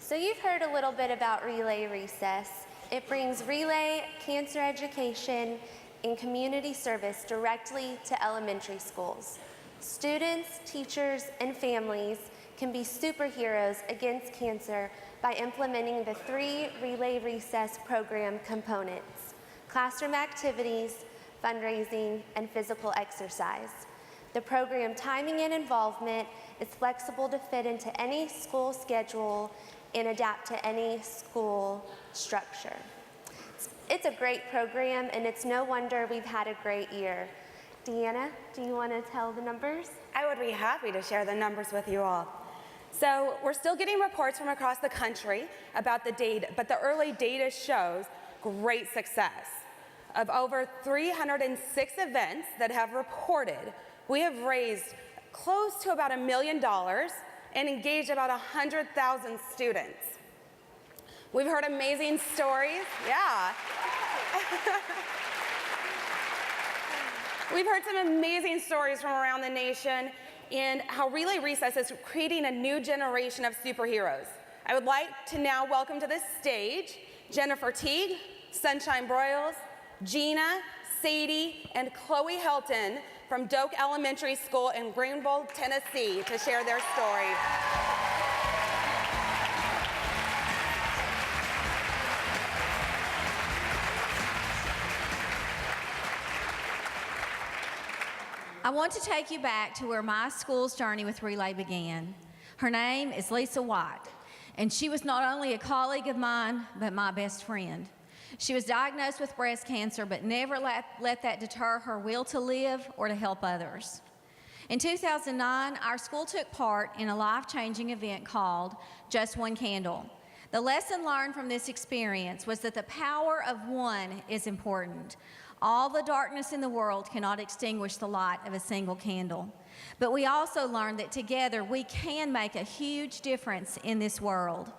So you've heard a little bit about Relay Recess. It brings relay, cancer education, and community service directly to elementary schools. Students, teachers, and families can be superheroes against cancer by implementing the 3 Relay Recess program components: classroom activities, fundraising, and physical exercise. The program timing and involvement is flexible to fit into any school schedule and adapt to any school structure. It's a great program, and it's no wonder we've had a great year. Deanna, do you want to tell the numbers? I would be happy to share the numbers with you all. So we're still getting reports from across the country about the data, but the early data shows great success. Of over 306 events that have reported, we have raised close to about $1 million and engaged about 100,000 students. We've heard amazing stories, yeah. We've heard some amazing stories from around the nation and how Relay Recess is creating a new generation of superheroes. I would like to now welcome to the stage Jennifer Teague, Sunshine Broyles, Gina, Sadie, and Chloe Helton from Doak Elementary School in Greenville, Tennessee, to share their story. I want to take you back to where my school's journey with Relay began. Her name is Lisa White, and she was not only a colleague of mine, but my best friend. She was diagnosed with breast cancer, but never let that deter her will to live or to help others. In 2009, our school took part in a life-changing event called Just One Candle. The lesson learned from this experience was that the power of one is important. All the darkness in the world cannot extinguish the light of a single candle. But we also learned that together we can make a huge difference in this world.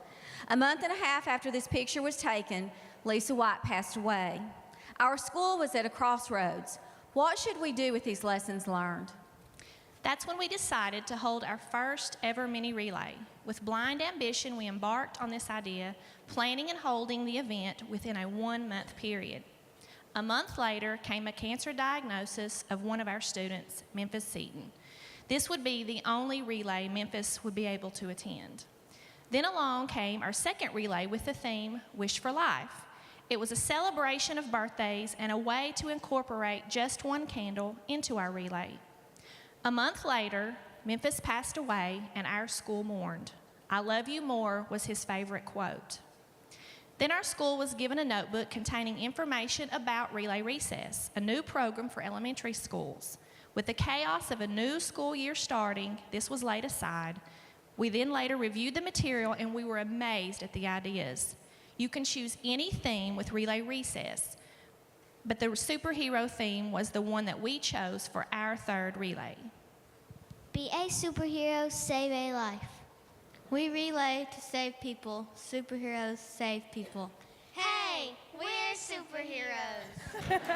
A month and a half after this picture was taken, Lisa White passed away. Our school was at a crossroads. What should we do with these lessons learned? That's when we decided to hold our first ever mini relay. With blind ambition, we embarked on this idea, planning and holding the event within a 1-month period. A month later came a cancer diagnosis of one of our students, Memphis Seaton. This would be the only relay Memphis would be able to attend. Then along came our second relay with the theme, Wish for Life. It was a celebration of birthdays and a way to incorporate just one candle into our relay. A month later, Memphis passed away and our school mourned. "I love you more" was his favorite quote. Then our school was given a notebook containing information about Relay Recess, a new program for elementary schools. With the chaos of a new school year starting, this was laid aside. We then later reviewed the material and we were amazed at the ideas. You can choose any theme with Relay Recess, but the superhero theme was the one that we chose for our third relay. Be a superhero, save a life. We relay to save people. Superheroes save people. Hey, we're superheroes.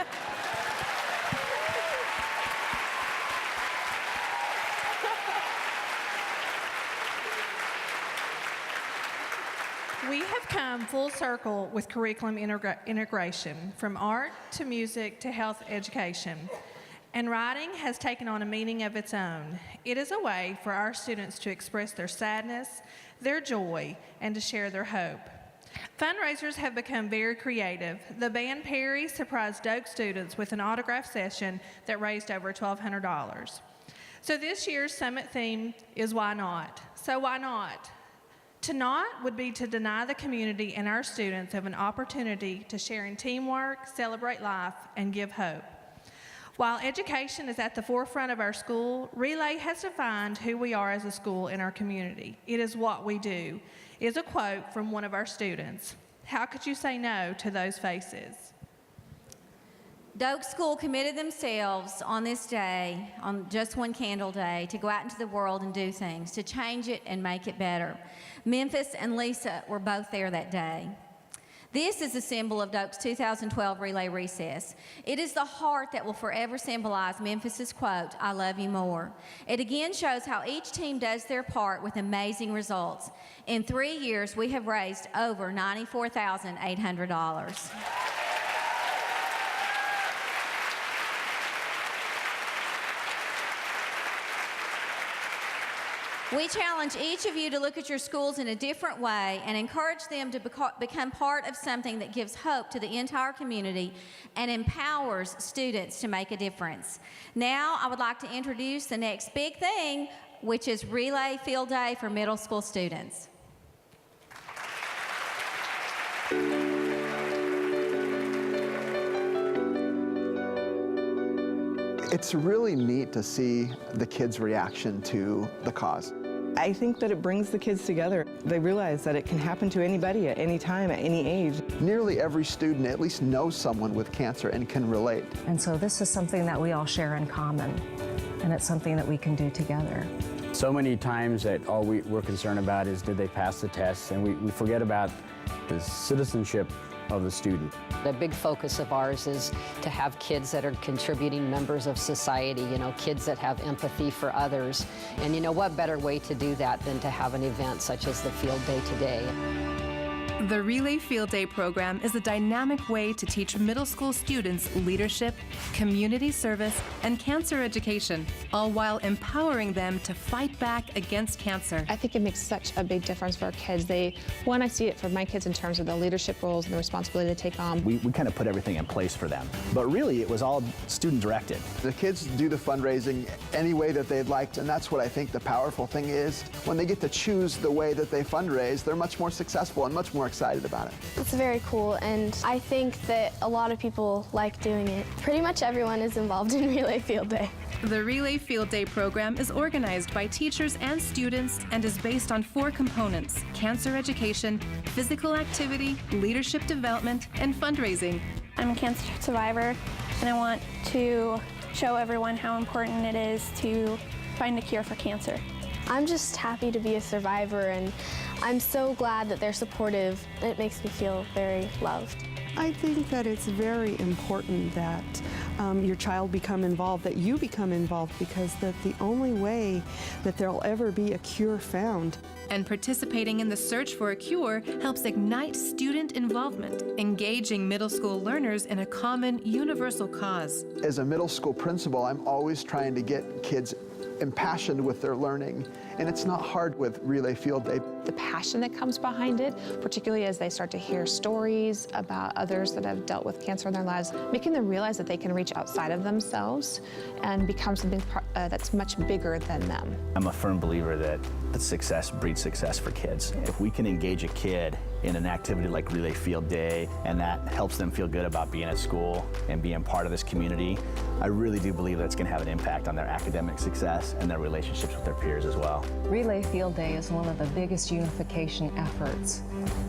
We have come full circle with curriculum integration, from art to music to health education. And writing has taken on a meaning of its own. It is a way for our students to express their sadness, their joy, and to share their hope. Fundraisers have become very creative. The band Perry surprised Doak students with an autograph session that raised over $1,200. So this year's summit theme is Why Not? So why not? To not would be to deny the community and our students of an opportunity to share in teamwork, celebrate life, and give hope. While education is at the forefront of our school, Relay has defined who we are as a school in our community. It is what we do, is a quote from one of our students. How could you say no to those faces? Doak School committed themselves on this day, on Just One Candle Day, to go out into the world and do things, to change it and make it better. Memphis and Lisa were both there that day. This is a symbol of Doak's 2012 Relay Recess. It is the heart that will forever symbolize Memphis's quote, "I love you more." It again shows how each team does their part with amazing results. In 3 years, we have raised over $94,800. We challenge each of you to look at your schools in a different way and encourage them to become part of something that gives hope to the entire community and empowers students to make a difference. Now, I would like to introduce the next big thing, which is Relay Field Day for middle school students. It's really neat to see the kids' reaction to the cause. I think that it brings the kids together. They realize that it can happen to anybody at any time, at any age. Nearly every student at least knows someone with cancer and can relate. And so this is something that we all share in common, and it's something that we can do together. So many times that all we're concerned about is did they pass the test, and we forget about the citizenship of the student. The big focus of ours is to have kids that are contributing members of society, kids that have empathy for others. And what better way to do that than to have an event such as the Field Day today. The Relay Field Day program is a dynamic way to teach middle school students leadership, community service, and cancer education, all while empowering them to fight back against cancer. I think it makes such a big difference for our kids. I see it for my kids in terms of the leadership roles and the responsibility to take on. We kind of put everything in place for them, but really it was all student directed. The kids do the fundraising any way that they'd like, and that's what I think the powerful thing is. When they get to choose the way that they fundraise, they're much more successful and much more excited about it. It's very cool, and I think that a lot of people like doing it. Pretty much everyone is involved in Relay Field Day. The Relay Field Day program is organized by teachers and students and is based on 4 components: cancer education, physical activity, leadership development, and fundraising. I'm a cancer survivor, and I want to show everyone how important it is to find a cure for cancer. I'm just happy to be a survivor, and I'm so glad that they're supportive. It makes me feel very loved. I think that it's very important that your child become involved, that you become involved, because that's the only way that there'll ever be a cure found. And participating in the search for a cure helps ignite student involvement, engaging middle school learners in a common, universal cause. As a middle school principal, I'm always trying to get kids impassioned with their learning, and it's not hard with Relay Field Day. The passion that comes behind it, particularly as they start to hear stories about others that have dealt with cancer in their lives, making them realize that they can reach outside of themselves and become something that's much bigger than them. I'm a firm believer that success breeds success for kids. If we can engage a kid in an activity like Relay Field Day, and that helps them feel good about being at school and being part of this community, I really do believe that's going to have an impact on their academic success and their relationships with their peers as well. Relay Field Day is one of the biggest unification efforts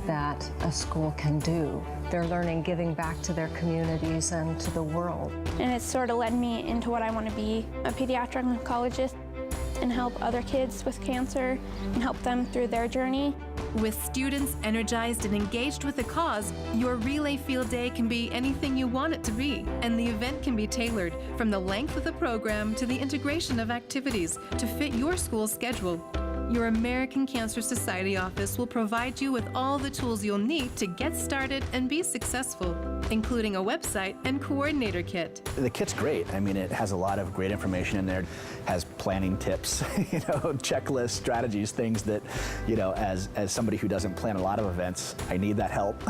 that a school can do. They're learning giving back to their communities and to the world. And it's sort of led me into what I want to be, a pediatric oncologist, and help other kids with cancer and help them through their journey. With students energized and engaged with the cause, your Relay Field Day can be anything you want it to be, and the event can be tailored from the length of the program to the integration of activities to fit your school's schedule. Your American Cancer Society office will provide you with all the tools you'll need to get started and be successful, including a website and coordinator kit. The kit's great. I mean, it has a lot of great information in there, has planning tips, checklists, strategies, things that, as somebody who doesn't plan a lot of events, I need that help.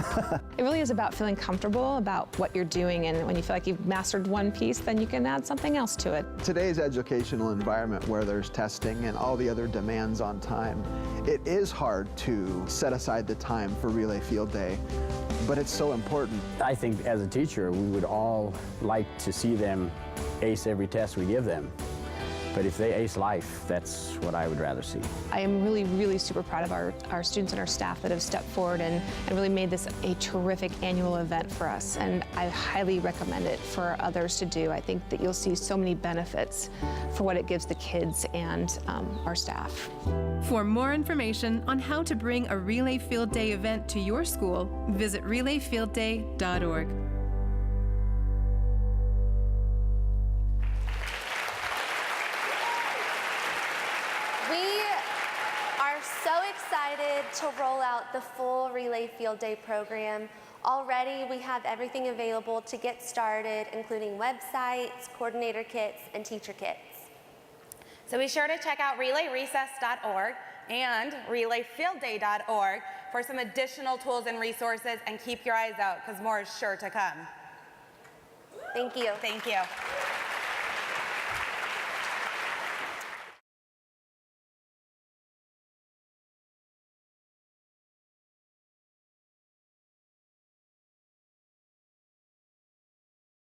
It really is about feeling comfortable about what you're doing, and when you feel like you've mastered one piece, then you can add something else to it. Today's educational environment, where there's testing and all the other demands on time, it is hard to set aside the time for Relay Field Day, but it's so important. I think as a teacher, we would all like to see them ace every test we give them. But if they ace life, that's what I would rather see. I am really, really super proud of our students and our staff that have stepped forward and really made this a terrific annual event for us. And I highly recommend it for others to do. I think that you'll see so many benefits for what it gives the kids and our staff. For more information on how to bring a Relay Field Day event to your school, visit relayfieldday.org. We are so excited to roll out the full Relay Field Day program. Already, we have everything available to get started, including websites, coordinator kits, and teacher kits. So be sure to check out relayrecess.org and relayfieldday.org for some additional tools and resources, and keep your eyes out because more is sure to come. Thank you. Thank you.